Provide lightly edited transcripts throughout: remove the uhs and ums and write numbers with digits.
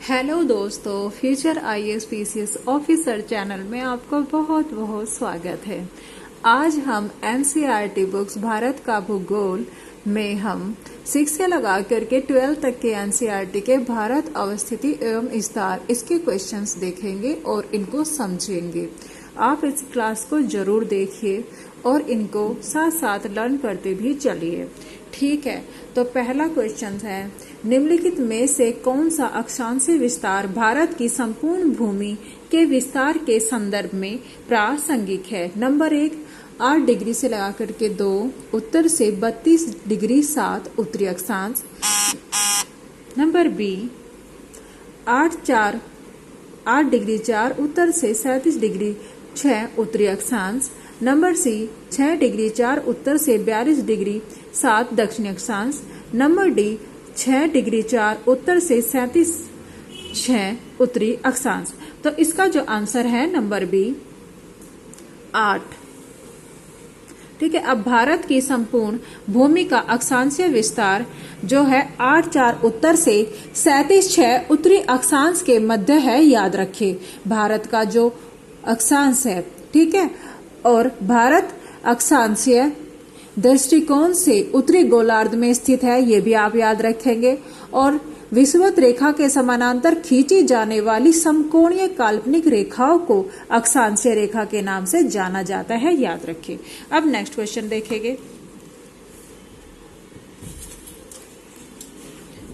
Hello दोस्तों, future IAS PCS officer channel में आपका बहुत बहुत स्वागत है। आज हम एनसीईआरटी बुक्स भारत का भूगोल में हम 6 से लगा करके 12 तक के एनसीईआरटी के भारत अवस्थिति एवं विस्तार इसके क्वेश्चंस देखेंगे और इनको समझेंगे। आप इस क्लास को जरूर देखिए और इनको साथ साथ लर्न करते भी चलिए। ठीक है, तो पहला क्वेश्चन है, निम्नलिखित में से कौन सा अक्षांशीय विस्तार भारत की संपूर्ण भूमि के विस्तार के संदर्भ में प्रासंगिक है? नंबर 1, 8 डिग्री से लगा करके 2 उत्तर से 32 डिग्री 7 उत्तरी अक्षांश। नंबर बी 8 डिग्री 4 उत्तर से 37 डिग्री 6 उत्तरी अक्षांश। नंबर सी 6 डिग्री 4 उत्तर से 42 डिग्री 7 दक्षिणी अक्षांश। नंबर डी 6 डिग्री 4 उत्तर से 37 6 उत्तरी अक्षांश। तो इसका जो आंसर है नंबर बी 8। ठीक है, अब भारत की संपूर्ण भूमि का अक्षांशीय विस्तार जो है 8 उत्तर से 37 6 उत्तरी अक्षांश के मध्य है। याद रखिए, भारत का जो अक्षांश है, ठीक है, और भारत अक्षांशीय दृष्टिकोण से उत्तरी गोलार्ध में स्थित है, ये भी आप याद रखेंगे। और विषुवत रेखा के समानांतर खींची जाने वाली समकोणीय काल्पनिक रेखाओं को अक्षांशीय रेखा के नाम से जाना जाता है। याद रखिए। अब नेक्स्ट क्वेश्चन देखेंगे।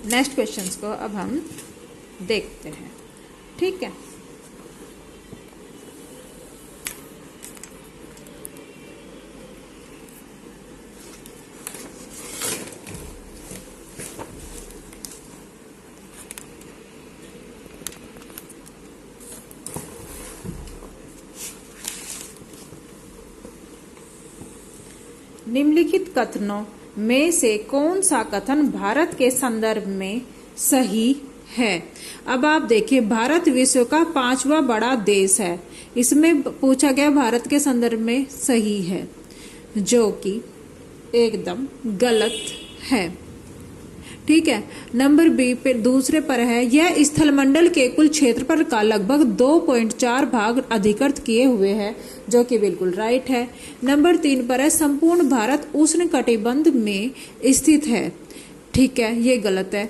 नेक्स्ट क्वेश्चंस को अब हम देखते हैं। ठीक है, निम्नलिखित कथनों में से कौन सा कथन भारत के संदर्भ में सही है? अब आप देखिए, भारत विश्व का 5वां बड़ा देश है। इसमें पूछा गया भारत के संदर्भ में सही है, जो कि एकदम गलत है। ठीक है, नंबर बी पे दूसरे पर है, यह स्थलमंडल के कुल क्षेत्रफल का लगभग 2.4 भाग अधिकृत किए हुए है, जो कि बिल्कुल राइट है। नंबर 3 पर है, संपूर्ण भारत उष्ण कटिबंध में स्थित है। ठीक है, ये गलत है।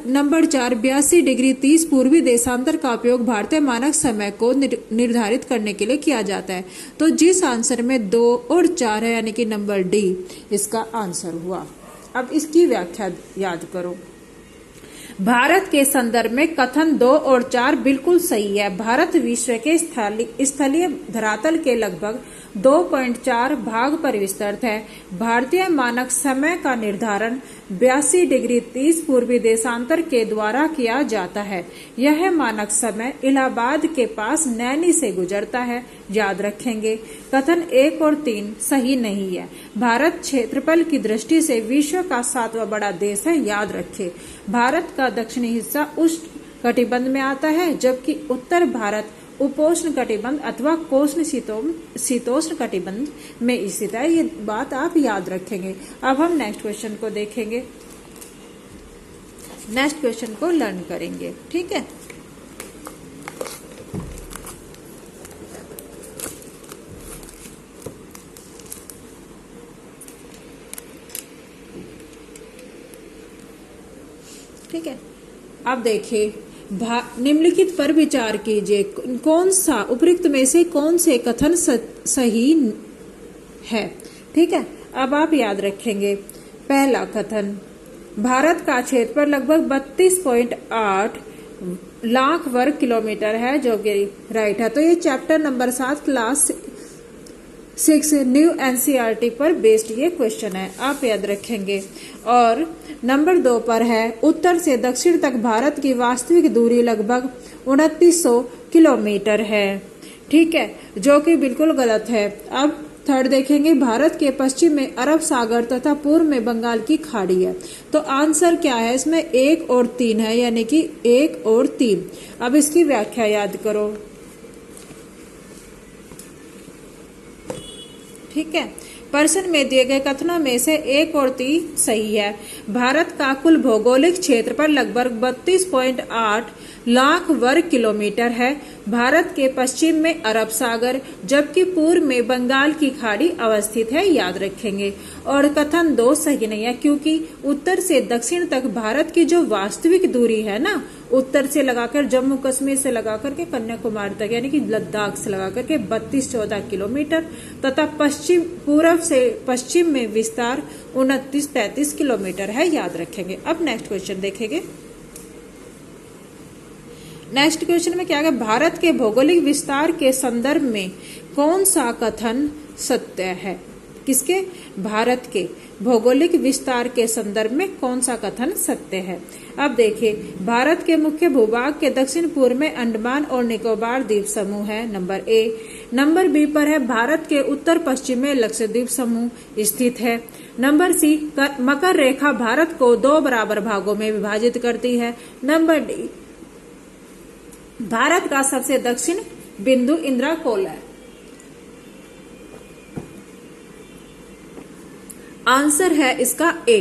नंबर 4, 82 डिग्री 30 पूर्वी देशांतर का उपयोग भारतीय मानक समय को निर्धारित करने के लिए किया जाता है। तो जिस आंसर में 2 और 4 है, यानी कि नंबर डी इसका आंसर हुआ। अब इसकी व्याख्या याद करो। भारत के संदर्भ में कथन 2 और 4 बिल्कुल सही है। भारत विश्व के स्थलीय धरातल के लगभग 2.4 भाग पर विस्तृत है। भारतीय मानक समय का निर्धारण 82 डिग्री 30 पूर्वी देशांतर के द्वारा किया जाता है। यह मानक समय इलाहाबाद के पास नैनी से गुजरता है। याद रखेंगे। कथन 1 और 3 सही नहीं है। भारत क्षेत्रफल की दृष्टि से विश्व का 7वां बड़ा देश है। याद रखें, भारत का दक्षिणी हिस्सा उष्ण कटिबंध में आता है, जबकि उत्तर भारत उपोष्ण कटिबंध अथवा कोष्ण शीतोष्ण कटिबंध में स्थित है। ये बात आप याद रखेंगे। अब हम नेक्स्ट क्वेश्चन को देखेंगे, नेक्स्ट क्वेश्चन को लर्न करेंगे। ठीक है, ठीक है, अब देखिए, निम्नलिखित पर विचार कीजिए, कौन सा उपयुक्त में से कौन से कथन सही है? ठीक है, अब आप याद रखेंगे। पहला कथन, भारत का क्षेत्रफल लगभग 32.8 लाख वर्ग किलोमीटर है, जो कि राइट है। तो ये chapter number 7 class 6 new NCERT पर बेस्ड ये क्वेश्चन है, आप याद रखेंगे। और नंबर 2 पर है, उत्तर से दक्षिण तक भारत की वास्तविक दूरी लगभग 2900 किलोमीटर है। ठीक है, जो कि बिल्कुल गलत है। अब थर्ड देखेंगे, भारत के पश्चिम में अरब सागर तथा पूर्व में बंगाल की खाड़ी है। तो आंसर क्या है? इसमें 1 और 3 है, यानी कि 1 और 3। अब इसकी व्याख्या याद करो। ठीक है, प्रश्न में दिए गए कथनों में से एक और तीन सही है। भारत का कुल भौगोलिक क्षेत्रफल लगभग 32.8 लाख वर्ग किलोमीटर है। भारत के पश्चिम में अरब सागर जबकि पूर्व में बंगाल की खाड़ी अवस्थित है, याद रखेंगे। और कथन 2 सही नहीं है क्योंकि उत्तर से दक्षिण तक भारत की जो वास्तविक दूरी है ना, उत्तर से लगाकर जम्मू कश्मीर से लगाकर के कन्याकुमारी तक यानी कि लद्दाख से लगाकर के 32-14 किलोमीटर तथा पश्चिम पूर्व से पश्चिम में विस्तार 29-33 किलोमीटर है, याद रखेंगे। अब नेक्स्ट क्वेश्चन देखेंगे। नेक्स्ट क्वेश्चन में क्या है, भारत के भौगोलिक विस्तार के संदर्भ में कौन सा कथन सत्य है? किसके? भारत के भौगोलिक विस्तार के संदर्भ में कौन सा कथन सत्य है? अब देखिए, भारत के मुख्य भूभाग के दक्षिण पूर्व में अंडमान और निकोबार द्वीप समूह है, नंबर ए। नंबर बी पर है भारत के उत्तर पश्चिम में लक्षद्वीप समूह स्थित है। नंबर सी, मकर रेखा भारत को 2 बराबर भागों में विभाजित करती है। नंबर डी, भारत का सबसे दक्षिण बिंदु इंदिरा कोल है। आंसर है इसका ए।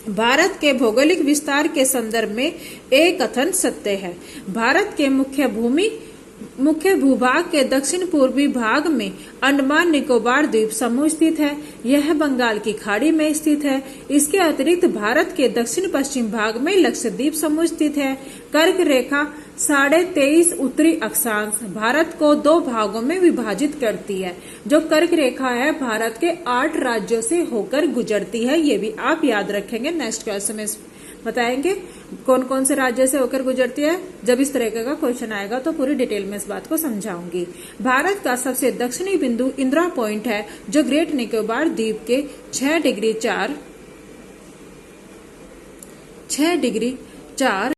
भारत के भौगोलिक विस्तार के संदर्भ में ए कथन सत्य है। भारत के मुख्य भूभाग के दक्षिण पूर्वी भाग में अंडमान निकोबार द्वीप समूह स्थित है। यह बंगाल की खाड़ी में स्थित है। इसके अतिरिक्त भारत के दक्षिण पश्चिम भाग में लक्षद्वीप समूह स्थित है। कर्क रेखा 23.5 उत्तरी अक्षांश भारत को 2 भागों में विभाजित करती है। जो कर्क रेखा है भारत के 8 राज्यों से होकर गुजरती है, ये भी आप याद रखेंगे। नेक्स्ट क्वेश्चन में बताएंगे कौन कौन से राज्य से होकर गुजरती है। जब इस तरह का क्वेश्चन आएगा तो पूरी डिटेल में इस बात को समझाऊंगी। भारत का सबसे दक्षिणी बिंदु इंदिरा पॉइंट है जो ग्रेट निकोबार द्वीप के 6 डिग्री 4